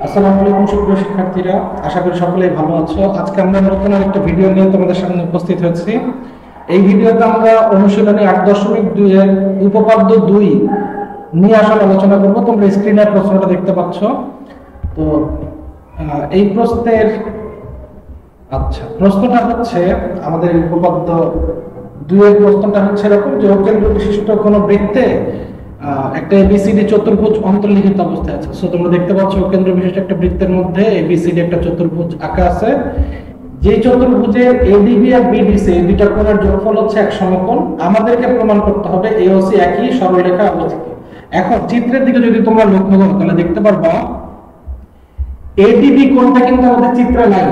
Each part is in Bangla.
আসসালামু আলাইকুম সুপ্রিয় শিক্ষার্থীরা, আশা করি সকলেই ভালো আছো। আজকে আমরা নতুন একটা ভিডিও নিয়ে তোমাদের সামনে উপস্থিত হয়েছি। এই ভিডিওতে আমরা অনুশীলনী 8.2 এর উপপাদ্য 2 নিয়ে আসলে আলোচনা করব। তোমরা স্ক্রিনে প্রশ্নটা দেখতে পাচ্ছ। তো এই প্রশ্নটা হচ্ছে আমাদের উপপাদ্য 2 এর প্রশ্নটা হচ্ছে এরকম যে কেন্দ্র বিশিষ্ট কোনো বৃত্তে একটা এবিসিডি চতুর্ভুজ অন্তর্লিখিত অবস্থায় আছে। সো তোমরা দেখতে পাচ্ছ কেন্দ্র বিশিষ্ট একটা বৃত্তের মধ্যে এবিসিডি একটা চতুর্ভুজ আঁকা আছে। যে চতুর্ভুজের এডিবি আর বিডিসি এই দুইটা কোণের যোগফল হচ্ছে এক সমকোণ। আমাদেরকে প্রমাণ করতে হবে এওসি একই সরলরেখায় অবস্থিত। এখন চিত্রের দিকে যদি তোমরা লক্ষ্য করো তাহলে দেখতে পারবা এডিবি কোণটা কিন্তু আমাদের চিত্রে নাই।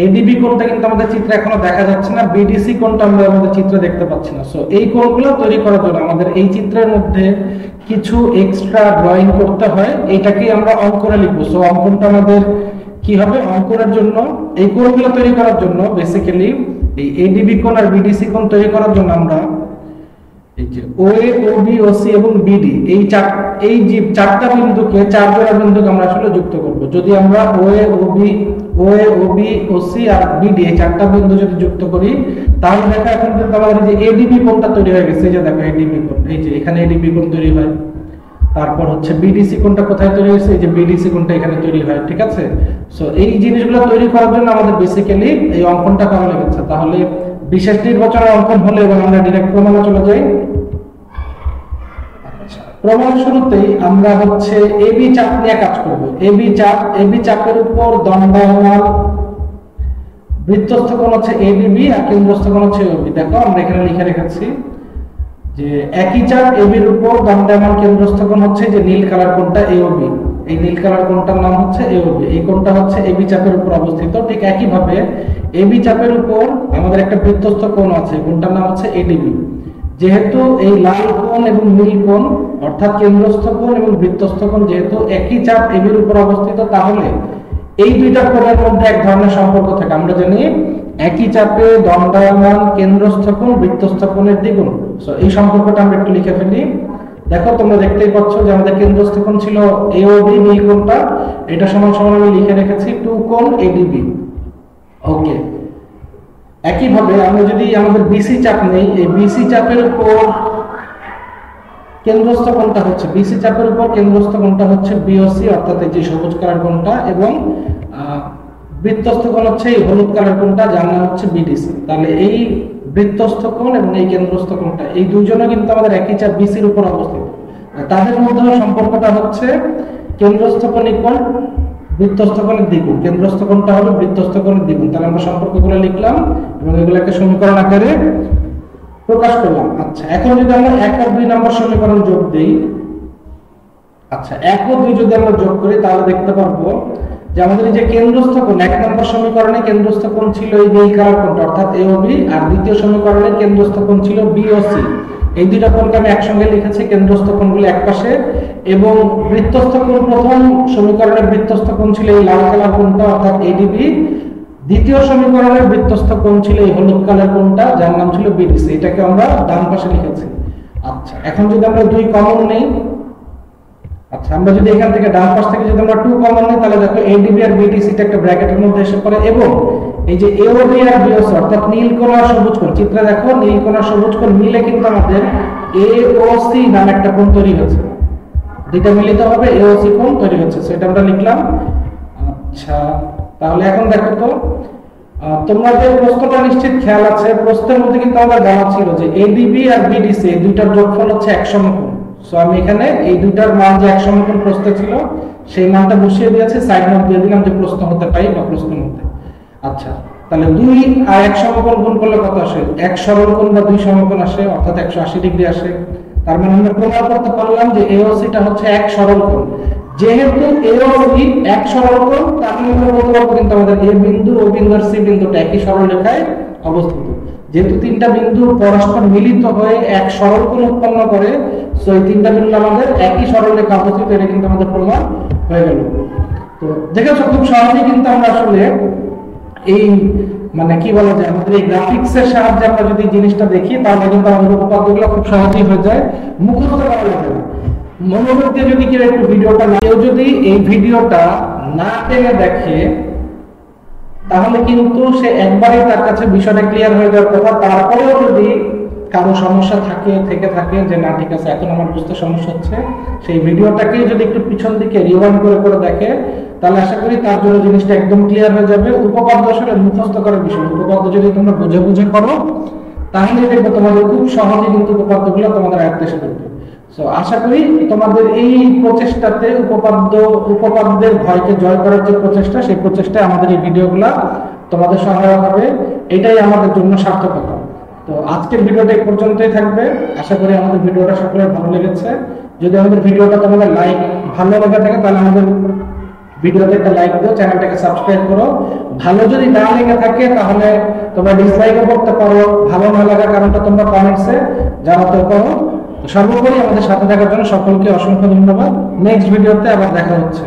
এডিবি কোণটা কিন্তু আমাদের চিত্রে এখনো দেখা যাচ্ছে না, বিডিসি কোণটা আমরা আমাদের চিত্রে দেখতে পাচ্ছি না। সো এই কোণগুলো তৈরি করার জন্য আমাদের এই চিত্রের মধ্যে কিছু এক্সট্রা ড্রয়িং করতে হয়, এইটাকেই আমরা অঙ্কনে লিখবো। সো অঙ্কনটা আমাদের কি হবে, অঙ্কনের জন্য এই কোণগুলো তৈরি করার জন্য বেসিক্যালি এই এডিবি কোণ আর বিডিসি কোণ তৈরি করার জন্য আমরা এই যে ওএ ওবি ওসি এবং বিডি এই চারটা বিন্দুকে চার জোড়া বিন্দুকে আমরা আসলে যুক্ত করব। যদি আমরা ওএ ওবি ওসি আর বিডি এই চারটা বিন্দু যদি যুক্ত করি তাহলে দেখো এখন কিন্তু আমাদের যে এডিবি কোণটা তৈরি হয়ে গেছে। যে দেখো এডিবি কোণ, এই যে এখানে এডিবি কোণ তৈরি হয়। তারপর হচ্ছে বিডিসি কোণটা কোথায় তৈরি হয়েছে, এই যে বিডিসি কোণটা এখানে তৈরি হয়। ঠিক আছে, সো এই জিনিসগুলো তৈরি করার জন্য আমাদের বেসিক্যালি এই অঙ্কনটা করা লেগেছে। তাহলে বিশেষ নির্বাচনের অঙ্কন হলে এবং আমরা ডাইরেক্ট প্রমাণে চলে যাই। প্রমাণ শুরুতেই আমরা হচ্ছে এবি চাপ নিয়ে কাজ করব। এবি চাপের উপর দণ্ডায়মান বৃত্তস্থ কোণ হচ্ছে এডিবি আর কেন্দ্রস্থ কোণ হচ্ছে ওবি। দেখো আমরা এখানে লিখে রেখেছি যে একই চাপ এবির উপর দণ্ডায়মান কেন্দ্রস্থ কোণ হচ্ছে যে নীল কালার কোণটা এওবি। এই নীল কালার কোণটার নাম হচ্ছে এওবি। এই কোণটা হচ্ছে এবি চাপের উপর অবস্থিত। ঠিক একই ভাবে এবি চাপের উপর আমাদের একটা বৃত্তস্থ কোণ আছে, কোণটার নাম হচ্ছে এডিবি। যেহেতু এই লাল কোণ এবং নীল কোণ অর্থাৎ কেন্দ্রস্থ কোণ এবং বৃত্তস্থ কোণ যেহেতু একই চাপ এবির উপর অবস্থিত, তাহলে এই দুইটা কোণের মধ্যে এক ধরনের সম্পর্ক থাকে। আমরা জানি একই চাপে দণ্ডায়মান কেন্দ্রস্থ কোণ বৃত্তস্থ কোণের দ্বিগুণ। সো এই সম্পর্কটা আমরা একটু লিখে ফেলি। দেখো তোমরা দেখতেই পাচ্ছ যে আমাদের কেন্দ্রস্থ কোণ ছিল এওবি, নীল কোণটা, এটা সমান সমান আমি লিখে রেখেছি 2 কোণ এডিবি। ওকে, একইভাবে আমরা যদি আমাদের বিসি চাপ নেই, এই বিসি চাপের উপর কেন্দ্রস্থ কোণটা হচ্ছে বিসি চাপের উপর কেন্দ্রস্থ কোণটা হচ্ছে বিওসি অর্থাৎ এই যে সবুজ কালার কোণটা, এবং বৃত্তস্থ কোণ হচ্ছে এই হলুদ কালার কোণটা যার নাম হচ্ছে বিডিসি। তাহলে এই বৃত্তস্থ কোণ এবং এই কেন্দ্রস্থ কোণটা এই দুইজনে কিন্তু আমাদের একই চাপ বিসির উপর অবস্থিত। তাদের মধ্যে সম্পর্কটা হচ্ছে কেন্দ্রস্থ কোণ ইকুয়াল বৃত্তস্থ কোণের দ্বিগুণ। কেন্দ্রস্থ কোণটা হবে বৃত্তস্থ কোণের দ্বিগুণ। তাহলে আমরা সম্পর্কগুলো লিখলাম এবং এগুলোকে সমীকরণ আকারে প্রকাশ করলাম। আচ্ছা, এখন যদি আমরা 1 আর 2 নম্বর সমীকরণ যোগ দেই, আচ্ছা 1 ও 2 যদি আমরা যোগ করি তাহলে দেখতে পারবো যে আমাদের এই যে কেন্দ্রস্থ কোণ 1 নম্বর সমীকরণে কেন্দ্রস্থ কোণ ছিল এই যে কালার কোণটা অর্থাৎ এওবি, আর দ্বিতীয় সমীকরণে কেন্দ্রস্থ কোণ ছিল বিওসি। এই দুইটা কোণকে আমি একসঙ্গে লিখেছি, কেন্দ্রস্থ কোণগুলো একপাশে, এবং বৃত্তস্থ কোণ প্রথম সমীকরণের বৃত্তস্থ কোণ ছিল এই লাল কালার কোণটা অর্থাৎ এডিবি, দ্বিতীয় সমীকরণের বৃত্তস্থ কোণ ছিল এই হলুদ কালার কোণটা যার নাম ছিল বিডিসি। এটাকে আমরা ডান পাশে লিখেছি। আচ্ছা, এখন যদি আমরা 2 কমন নেই, আচ্ছা আমরা যদি এখান থেকে ডান পাশ থেকে যদি আমরা 2 কমন নেই তাহলে দেখো এডিবি আর বিডিসি টা একটা ব্র্যাকেটের মধ্যে এসে পড়ে, এবং এই যে এওবি আর বিওসি অর্থাৎ নীল কোণ আর সবুজ কোণ, চিত্রে দেখো নীল কোণ আর সবুজ কোণ মিলে কিন্তু আমাদের এওসি নামে একটা কোণ তৈরি হয়েছে। দুইটা মিলিত হবে এওসি কোণ তৈরি হচ্ছে, সেটা আমরা লিখলাম। আচ্ছা, তাহলে এখন দেখো তো তোমাদের প্রশ্নটা নিশ্চিত খেয়াল আছে, প্রশ্নের মধ্যে কিন্তু আমাদের বলা ছিল যে এডিবি আর বিডিসি এই দুইটার যোগফল হচ্ছে এক সমকোণ। সো আমি এখানে এই দুইটার মান যে এক সমকোণ প্রশ্নে ছিল সেই মানটা বসিয়ে দিয়েছি, সাইড নোট দিয়ে দিলাম যে প্রশ্ন হতে পাই বা প্রশ্নের মধ্যে। আচ্ছা, তাহলে 2 আর 1 সমকোণ গুণ করলে কত আসে, 1 সরল কোণ বা 2 সমকোণ আসে অর্থাৎ 180 ডিগ্রি আসে। তার মানে আমরা প্রমাণ করতে পারলাম যে এওসিটা হচ্ছে এক সরল কোণ। যেহেতু এওসি এক সরল কোণ, তার মানে আমরা বলতে পারবো কিন্তু আমাদের এ বিন্দু ও বিন্দু আর সি বিন্দুটা একই সরল রেখায় অবস্থিত। যেহেতু তিনটা বিন্দু পরস্পর মিলিত হয়ে এক সরল কোণ উৎপন্ন করে, সো এই তিনটা বিন্দু আমাদের একই সরল রেখা অবস্থিত, এটা কিন্তু আমাদের প্রমাণ হয়ে গেল। তো দেখেছো খুব সহজেই কিন্তু আমরা আসলে এই মানে কি বলা যায় আমাদের এই গ্রাফিক্সের সাহায্যে আমরা যদি জিনিসটা দেখি তাহলে কিন্তু আমাদের উপপাদ্যগুলো খুব সহজেই হয়ে যায়, মুখস্থ করা লাগে না। মনোযোগ দিয়ে যদি কেউ একটু ভিডিওটা কেউ যদি এই ভিডিওটা না টেনে দেখে তাহলে কিন্তু সে একবারই তার কাছে বিষয়টা ক্লিয়ার হয়ে যাওয়ার কথা। তারপরেও যদি কারো সমস্যা থেকে থাকে যে না ঠিক আছে এখন আমার বুঝতে সমস্যা হচ্ছে, সেই ভিডিওটাকে যদি একটু পিছন দিকে রিওয়াইন্ড করে দেখে তাহলে আশা করি তার জন্য জিনিসটা একদম ক্লিয়ার হয়ে যাবে। উপপাদ্য আসলে মুখস্থ করার বিষয়, উপপাদ্য যদি তোমরা বুঝে করো তাহলে দেখবে তোমাদের খুব সহজে কিন্তু উপপাদ্যগুলো তোমাদের আয়ত্তে এসে পড়বে। সো আশা করি তোমাদের এই প্রচেষ্টাতে উপপাদ্যের ভয়কে জয় করার যে প্রচেষ্টা, সেই প্রচেষ্টায় আমাদের এই ভিডিওগুলো তোমাদের সহায়ক হবে, এটাই আমাদের জন্য সার্থকতা। তো আজকের ভিডিওটা এই পর্যন্তই থাকবে। আশা করি আমাদের ভিডিওটা সকলের ভালো লেগেছে। যদি আমাদের ভিডিওটা তোমাদের ভালো লেগে থাকে তাহলে আমাদের ভিডিওতে একটা লাইক দিও, চ্যানেলটাকে সাবস্ক্রাইব করো। ভালো যদি না লেগে থাকে তাহলে তোমরা ডিসলাইকও করতে পারো, ভালো না লাগার কারণটা তোমরা কমেন্টসে জানাতে পারো। সর্বোপরি আমাদের সাথে থাকার জন্য সকলকে অসংখ্য ধন্যবাদ। নেক্সট ভিডিওতে আবার দেখা হচ্ছে।